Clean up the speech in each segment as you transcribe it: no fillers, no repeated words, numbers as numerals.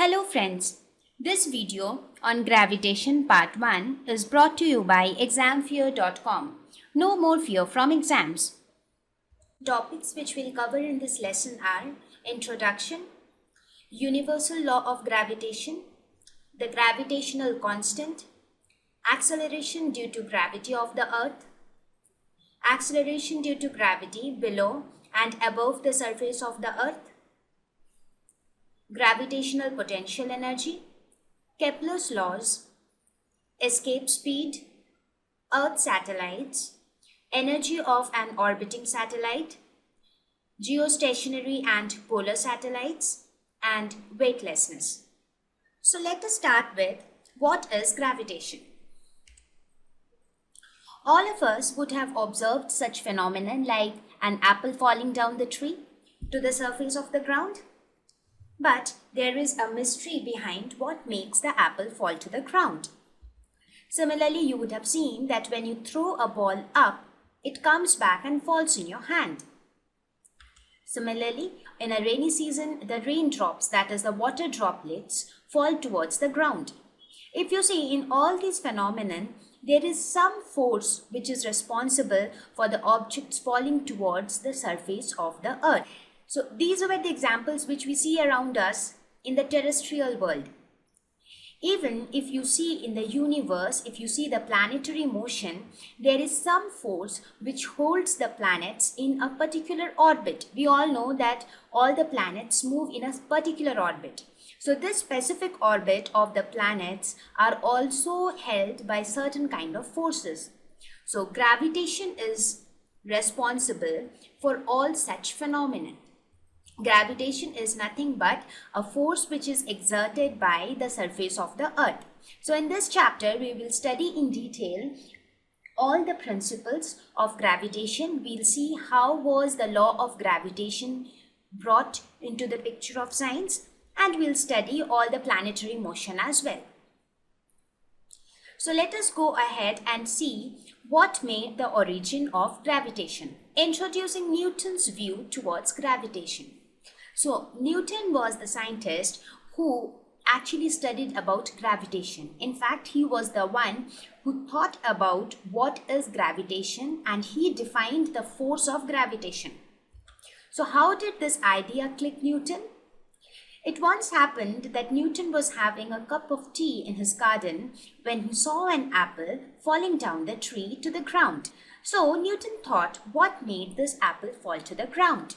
Hello friends, this video on gravitation part 1 is brought to you by examfear.com. No more fear from exams. Topics which we'll cover in this lesson are Introduction, Universal Law of Gravitation, the Gravitational Constant, Acceleration due to gravity of the Earth, Acceleration due to gravity below and above the surface of the Earth, Gravitational potential energy, Kepler's laws, escape speed, Earth satellites, energy of an orbiting satellite, geostationary and polar satellites, and weightlessness. So let us start with what is gravitation. All of us would have observed such phenomenon like an apple falling down the tree to the surface of the ground. But there is a mystery behind what makes the apple fall to the ground. Similarly, you would have seen that when you throw a ball up, it comes back and falls in your hand. Similarly, in a rainy season, the raindrops, that is the water droplets, fall towards the ground. If you see, in all these phenomena, there is some force which is responsible for the objects falling towards the surface of the earth. So these were the examples which we see around us in the terrestrial world. Even if you see in the universe, if you see the planetary motion, there is some force which holds the planets in a particular orbit. We all know that all the planets move in a particular orbit. So this specific orbit of the planets are also held by certain kind of forces. So gravitation is responsible for all such phenomena. Gravitation is nothing but a force which is exerted by the surface of the earth. So in this chapter, we will study in detail all the principles of gravitation. We'll see how was the law of gravitation brought into the picture of science, and we'll study all the planetary motion as well. So let us go ahead and see what made the origin of gravitation. Introducing Newton's view towards gravitation. So Newton was the scientist who actually studied about gravitation. In fact, he was the one who thought about what is gravitation, and he defined the force of gravitation. So how did this idea click Newton? It once happened that Newton was having a cup of tea in his garden when he saw an apple falling down the tree to the ground. So Newton thought, what made this apple fall to the ground?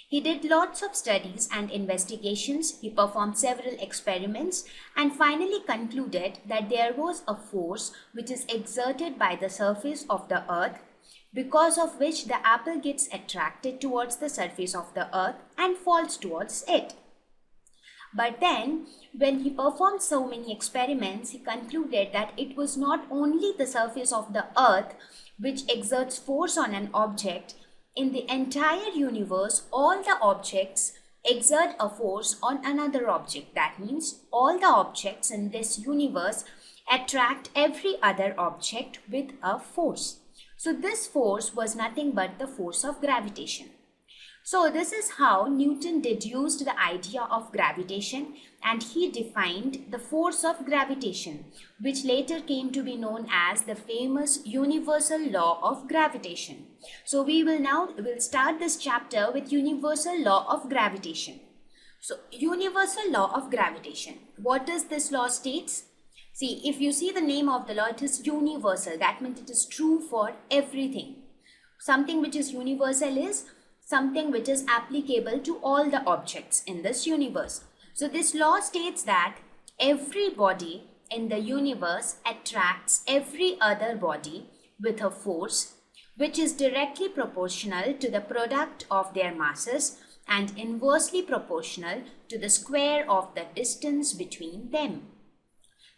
He did lots of studies and investigations. He performed several experiments and finally concluded that there was a force which is exerted by the surface of the earth, because of which the apple gets attracted towards the surface of the earth and falls towards it. But then, when he performed so many experiments, he concluded that it was not only the surface of the earth which exerts force on an object. In the entire universe, all the objects exert a force on another object. That means all the objects in this universe attract every other object with a force. So this force was nothing but the force of gravitation. So this is how Newton deduced the idea of gravitation, and he defined the force of gravitation, which later came to be known as the famous universal law of gravitation. So we'll start this chapter with universal law of gravitation. So universal law of gravitation. What does this law states? See, if you see the name of the law, it is universal. That means it is true for everything. Something which is universal is something which is applicable to all the objects in this universe. So this law states that every body in the universe attracts every other body with a force which is directly proportional to the product of their masses and inversely proportional to the square of the distance between them.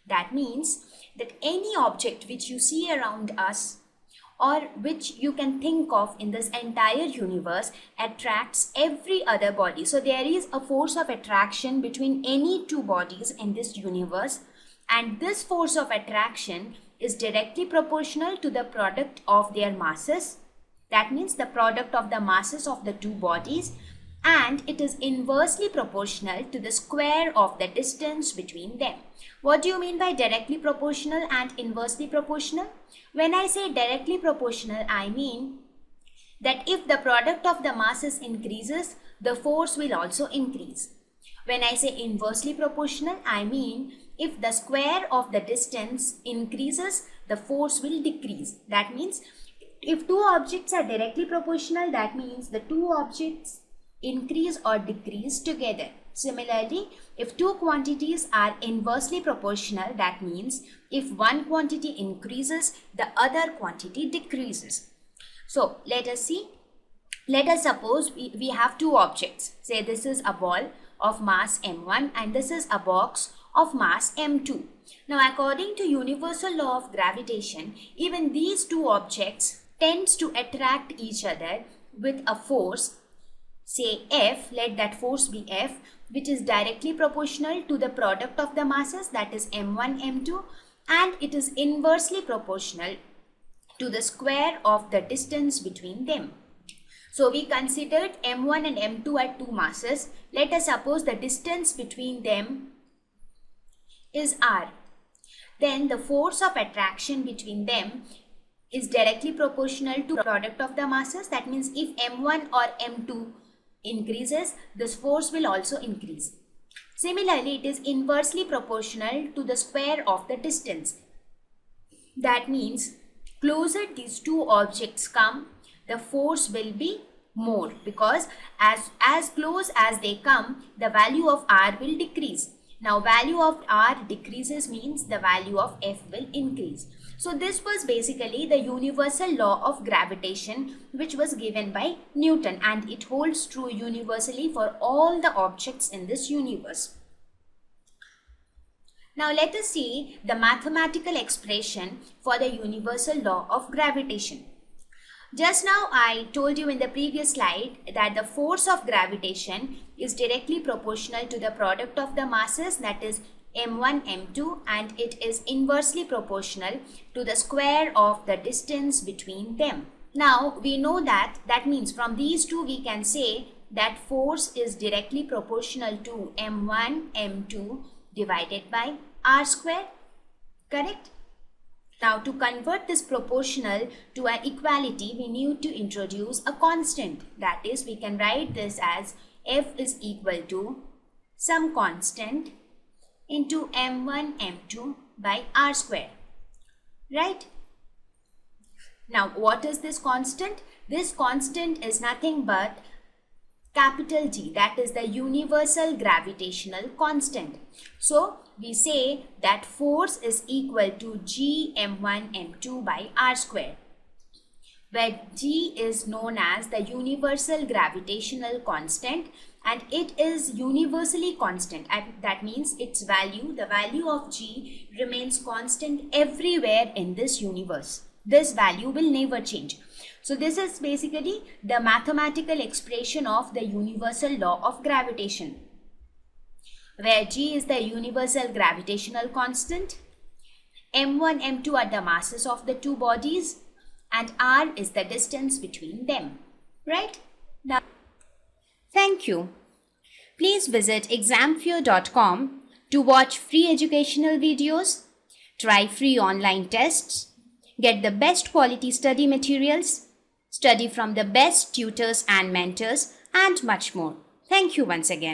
That means that any object which you see around us or which you can think of in this entire universe attracts every other body. So there is a force of attraction between any two bodies in this universe, and this force of attraction is directly proportional to the product of their masses. That means the product of the masses of the two bodies and it is inversely proportional to the square of the distance between them. What do you mean by directly proportional and inversely proportional? When I say directly proportional, I mean that if the product of the masses increases, the force will also increase. When I say inversely proportional, I mean if the square of the distance increases, the force will decrease. That means if two objects are directly proportional, that means the two objects increase or decrease together. Similarly, if two quantities are inversely proportional, that means if one quantity increases, the other quantity decreases. So let us see. Let us suppose we have two objects. Say this is a ball of mass m1 and this is a box of mass m2. Now according to universal law of gravitation, even these two objects tends to attract each other with a force, say F, let that force be F, which is directly proportional to the product of the masses, that is m1, m2, and it is inversely proportional to the square of the distance between them. So we considered m1 and m2 are two masses. Let us suppose the distance between them is r. Then the force of attraction between them is directly proportional to the product of the masses. That means if m1 or m2 increases, this force will also increase. Similarly, it is inversely proportional to the square of the distance. That means closer these two objects come, the force will be more, because as close as they come, the value of r will decrease. Now value of r decreases means the value of F will increase. So this was basically the universal law of gravitation, which was given by Newton, and it holds true universally for all the objects in this universe. Now let us see the mathematical expression for the universal law of gravitation. Just now I told you in the previous slide that the force of gravitation is directly proportional to the product of the masses, that is m1, m2, and it is inversely proportional to the square of the distance between them. Now we know that means from these two we can say that force is directly proportional to m1, m2 divided by r square, correct? Now to convert this proportional to an equality, we need to introduce a constant. That is, we can write this as F is equal to some constant into m1, m2 by r square, right? Now what is this constant? This constant is nothing but capital G, that is the universal gravitational constant. So we say that force is equal to G m1 m2 by r square, where G is known as the universal gravitational constant and it is universally constant. That means its value, the value of G, remains constant everywhere in this universe. This value will never change. So this is basically the mathematical expression of the universal law of gravitation, where G is the universal gravitational constant, m1, m2 are the masses of the two bodies, and r is the distance between them, right? Now, thank you. Please visit examfear.com to watch free educational videos, try free online tests, get the best quality study materials, study from the best tutors and mentors, and much more. Thank you once again.